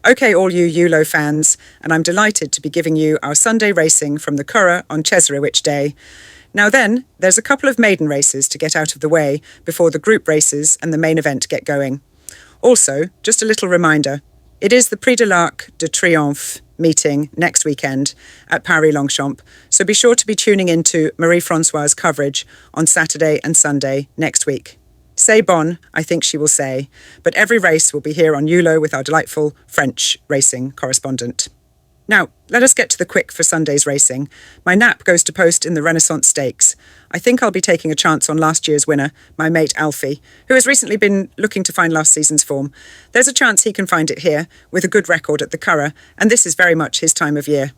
OK, all you ULO fans, and I'm delighted to be giving you our Sunday racing from the Curragh on Chesrewich Day. Now then, there's a couple of maiden races to get out of the way before the group races and the main event get going. Also, just a little reminder, it is the Prix de l'Arc de Triomphe meeting next weekend at Paris-Longchamp, so be sure to be tuning into Marie-Francois's coverage on Saturday and Sunday next week. C'est bon, I think she will say, but every race will be here on ULO with our delightful French racing correspondent. Now, let us get to the quick for Sunday's racing. My nap goes to post in the Renaissance Stakes. I think I'll be taking a chance on last year's winner, my mate Alfie, who has recently been looking to find last season's form. There's a chance he can find it here, with a good record at the Curragh, and this is very much his time of year.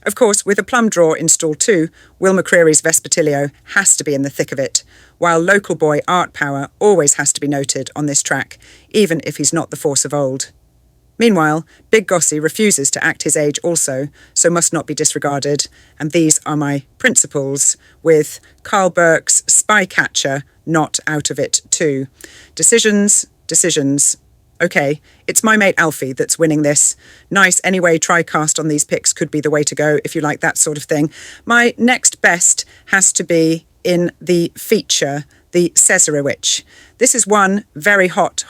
Of course, with a plum draw in stall 2, Will McCreary's Vespertilio has to be in the thick of it, while local boy Art Power always has to be noted on this track, even if he's not the force of old. Meanwhile, Big Gossie refuses to act his age also, so must not be disregarded, and these are my principles, with Carl Burke's Spycatcher not out of it too. Decisions. OK, it's my mate Alfie that's winning this. Nice anyway, tri-cast on these picks could be the way to go if you like that sort of thing. My next best has to be in the feature, the Cesarewitch. This is one very hot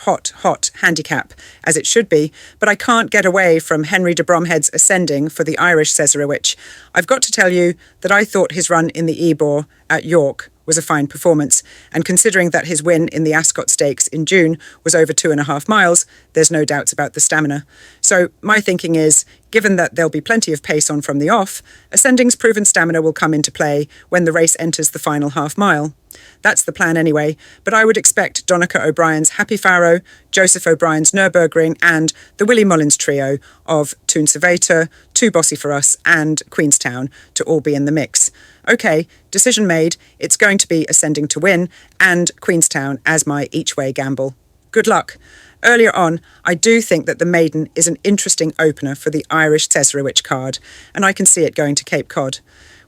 handicap, as it should be, but I can't get away from Henry de Bromhead's ascending for the Irish Cesarewitch. I've got to tell you that I thought his run in the Ebor at York was a fine performance, and considering that his win in the Ascot Stakes in June was over 2.5 miles, there's no doubts about the stamina. So my thinking is, given that there'll be plenty of pace on from the off, Ascending's proven stamina will come into play when the race enters the final half mile. That's the plan anyway, but I would expect Donnacha O'Brien's Happy Pharaoh, Joseph O'Brien's Nürburgring and the Willie Mullins trio of Toon Servator, Too Bossy for Us and Queenstown to all be in the mix. OK, decision made, it's going to be Ascending to win and Queenstown as my each-way gamble. Good luck. Earlier on, I do think that the Maiden is an interesting opener for the Irish Cesarewitch card, and I can see it going to Cape Cod.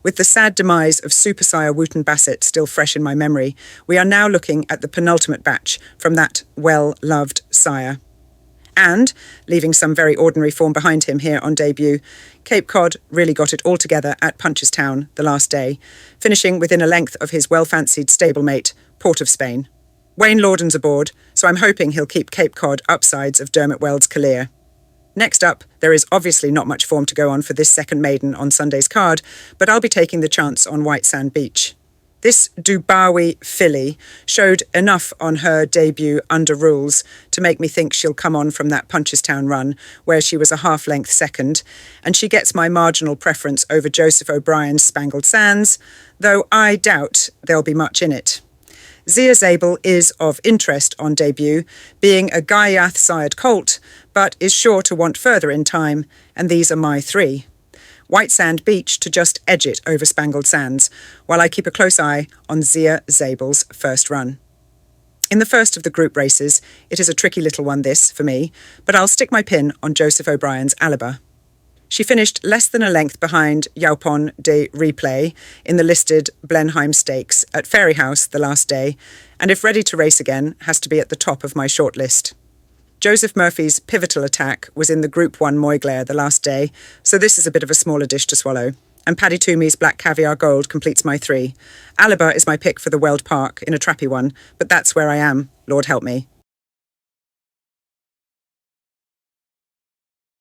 With the sad demise of Super Sire Wooten Bassett still fresh in my memory, we are now looking at the penultimate batch from that well-loved sire. And, leaving some very ordinary form behind him here on debut, Cape Cod really got it all together at Punchestown the last day, finishing within a length of his well-fancied stablemate, Port of Spain. Wayne Lorden's aboard, so I'm hoping he'll keep Cape Cod upsides of Dermot Weld's Career. Next up, there is obviously not much form to go on for this second maiden on Sunday's card, but I'll be taking the chance on White Sand Beach. This Dubawi filly showed enough on her debut under rules to make me think she'll come on from that Punchestown run, where she was a half-length second, and she gets my marginal preference over Joseph O'Brien's Spangled Sands, though I doubt there'll be much in it. Zia Zabel is of interest on debut, being a Gaiath-sired colt, but is sure to want further in time, and these are my 3. White Sand Beach to just edge it over Spangled Sands, while I keep a close eye on Zia Zabel's first run. In the first of the group races, it is a tricky little one this, for me, but I'll stick my pin on Joseph O'Brien's Alaba. She finished less than a length behind Yaupon de Replay in the listed Blenheim Stakes at Fairyhouse the last day, and if ready to race again, has to be at the top of my shortlist. Joseph Murphy's pivotal attack was in the Group 1 Moyglare the last day, so this is a bit of a smaller dish to swallow. And Paddy Toomey's Black Caviar Gold completes my 3. Alaba is my pick for the Weld Park in a trappy one, but that's where I am, Lord help me.